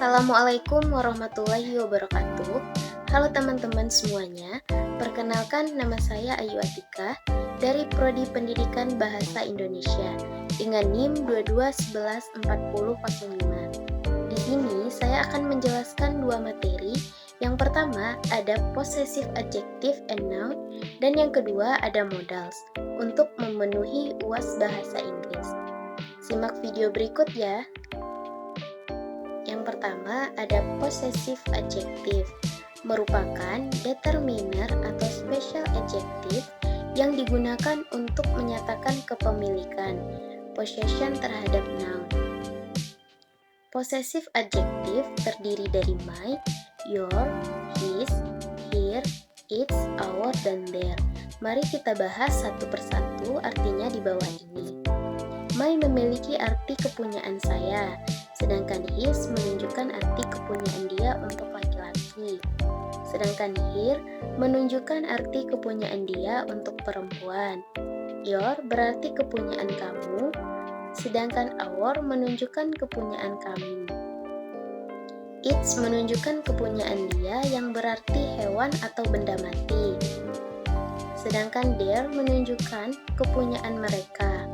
Assalamualaikum warahmatullahi wabarakatuh. Halo teman-teman semuanya. Perkenalkan, nama saya Ayu Atika dari Prodi Pendidikan Bahasa Indonesia dengan NIM 22114005. Di sini saya akan menjelaskan dua materi. Yang pertama ada possessive adjective and noun, dan yang kedua ada modals untuk memenuhi UAS Bahasa Inggris. Simak video berikut ya. Yang pertama ada possessive adjective, merupakan determiner atau special adjective yang digunakan untuk menyatakan kepemilikan, possession terhadap noun. Possessive adjective terdiri dari my, your, his, her, its, our, dan their. Mari kita bahas satu persatu artinya di bawah ini. My memiliki arti kepunyaan saya, sedangkan his menunjukkan arti kepunyaan dia untuk laki-laki. Sedangkan her menunjukkan arti kepunyaan dia untuk perempuan. Your berarti kepunyaan kamu, sedangkan our menunjukkan kepunyaan kami. Its menunjukkan kepunyaan dia yang berarti hewan atau benda mati. Sedangkan their menunjukkan kepunyaan mereka.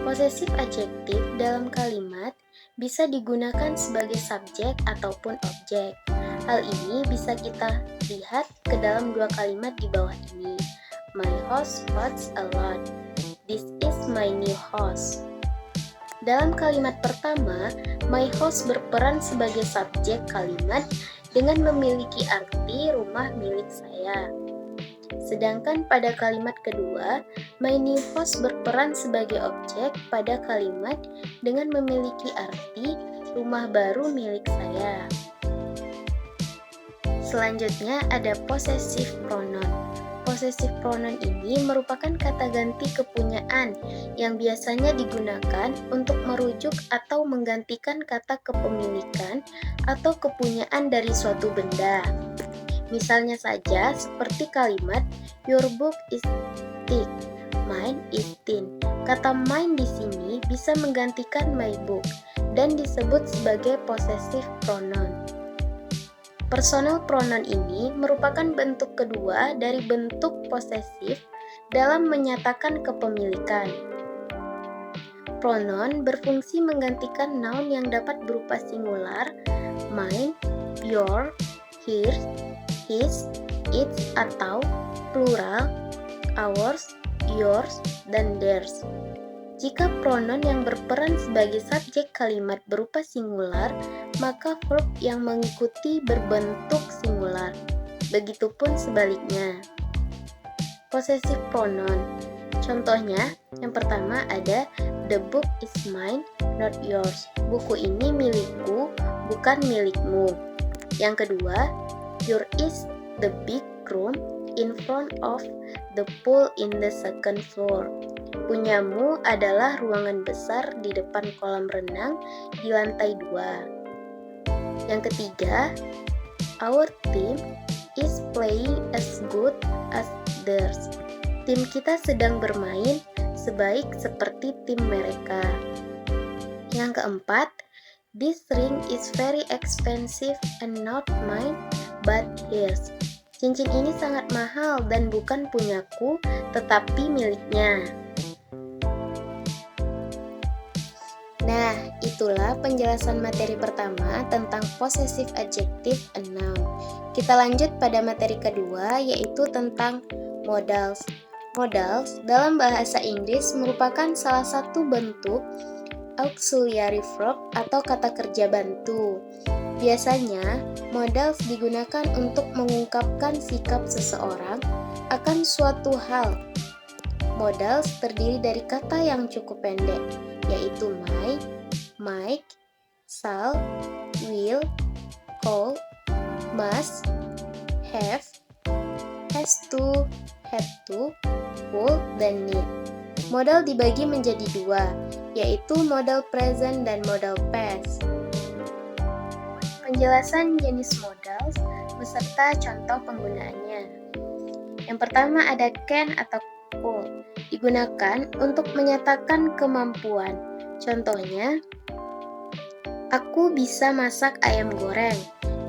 Possessive adjective dalam kalimat bisa digunakan sebagai subjek ataupun objek. Hal ini bisa kita lihat ke dalam dua kalimat di bawah ini. My house hurts a lot. This is my new house. Dalam kalimat pertama, my house berperan sebagai subjek kalimat dengan memiliki arti rumah milik saya. Sedangkan pada kalimat kedua, my new house berperan sebagai objek pada kalimat dengan memiliki arti rumah baru milik saya. Selanjutnya ada possessive pronoun. Possessive pronoun ini merupakan kata ganti kepunyaan yang biasanya digunakan untuk merujuk atau menggantikan kata kepemilikan atau kepunyaan dari suatu benda. Misalnya saja seperti kalimat your book is thick, mine is thin. Kata mine di sini bisa menggantikan my book dan disebut sebagai possessive pronoun. Personal pronoun ini merupakan bentuk kedua dari bentuk possessive dalam menyatakan kepemilikan. Pronoun berfungsi menggantikan noun yang dapat berupa singular, mine, your, hers, his, its, atau plural, ours, yours, dan theirs. Jika pronoun yang berperan sebagai subjek kalimat berupa singular, maka verb yang mengikuti berbentuk singular. Begitupun sebaliknya. Possessive pronoun. Contohnya, yang pertama ada the book is mine, not yours. Buku ini milikku, bukan milikmu. Yang kedua, your is the big room in front of the pool in the second floor. Punyamu adalah ruangan besar di depan kolam renang di lantai 2. Yang ketiga, our team is playing as good as theirs. Tim kita sedang bermain sebaik seperti tim mereka. Yang keempat, this ring is very expensive and not mine, but hers. Cincin ini sangat mahal dan bukan punyaku, tetapi miliknya. Nah, itulah penjelasan materi pertama tentang possessive adjective and noun. Kita lanjut pada materi kedua, yaitu tentang modals. Modals dalam bahasa Inggris merupakan salah satu bentuk auxiliary verb atau kata kerja bantu. Biasanya, modals digunakan untuk mengungkapkan sikap seseorang akan suatu hal. Modals terdiri dari kata yang cukup pendek, yaitu my, might, shall, will, call, must, have, has to, had to, would, dan need. Modal dibagi menjadi dua, yaitu modal present dan modal past. Penjelasan jenis modals beserta contoh penggunaannya. Yang pertama ada can atau could, digunakan untuk menyatakan kemampuan. Contohnya, Aku bisa masak ayam goreng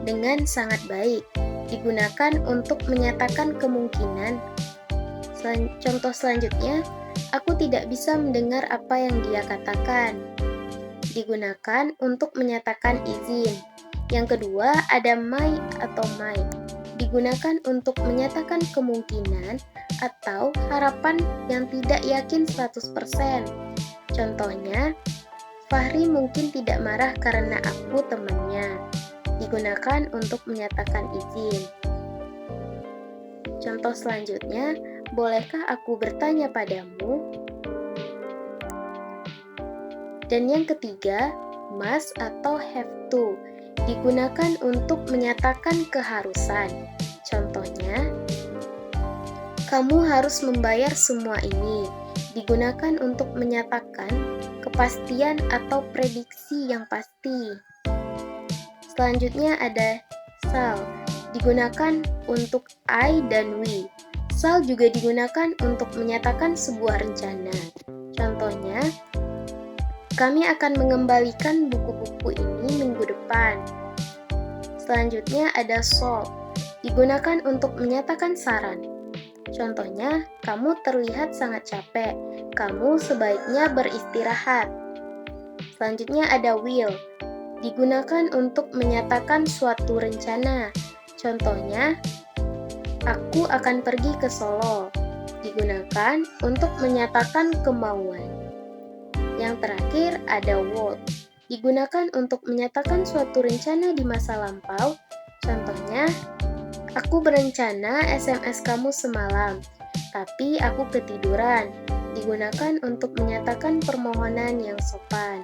dengan sangat baik. Digunakan untuk menyatakan kemungkinan. Contoh selanjutnya, aku tidak bisa mendengar apa yang dia katakan. Digunakan untuk menyatakan izin. Yang kedua, ada may atau might. Digunakan untuk menyatakan kemungkinan atau harapan yang tidak yakin 100%. Contohnya, Fahri mungkin tidak marah karena aku temannya. Digunakan untuk menyatakan izin. Contoh selanjutnya, bolehkah aku bertanya padamu? Dan yang ketiga, must atau have to. Digunakan untuk menyatakan keharusan. Contohnya, kamu harus membayar semua ini. Digunakan untuk menyatakan kepastian atau prediksi yang pasti. Selanjutnya ada shall. Digunakan untuk I dan we. Shall juga digunakan untuk menyatakan sebuah rencana. Contohnya, kami akan mengembalikan buku-buku ini minggu depan. Selanjutnya ada shall. Digunakan untuk menyatakan saran. Contohnya, kamu terlihat sangat capek. Kamu sebaiknya beristirahat. Selanjutnya ada will. Digunakan untuk menyatakan suatu rencana. Contohnya, aku akan pergi ke Solo. Digunakan untuk menyatakan kemauan. Yang terakhir ada would. Digunakan untuk menyatakan suatu rencana di masa lampau. Contohnya, aku berencana SMS kamu semalam, tapi aku ketiduran. Digunakan untuk menyatakan permohonan yang sopan.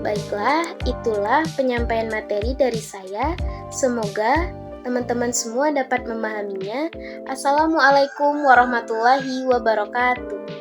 Baiklah, itulah penyampaian materi dari saya. Semoga teman-teman semua dapat memahaminya. Assalamualaikum warahmatullahi wabarakatuh.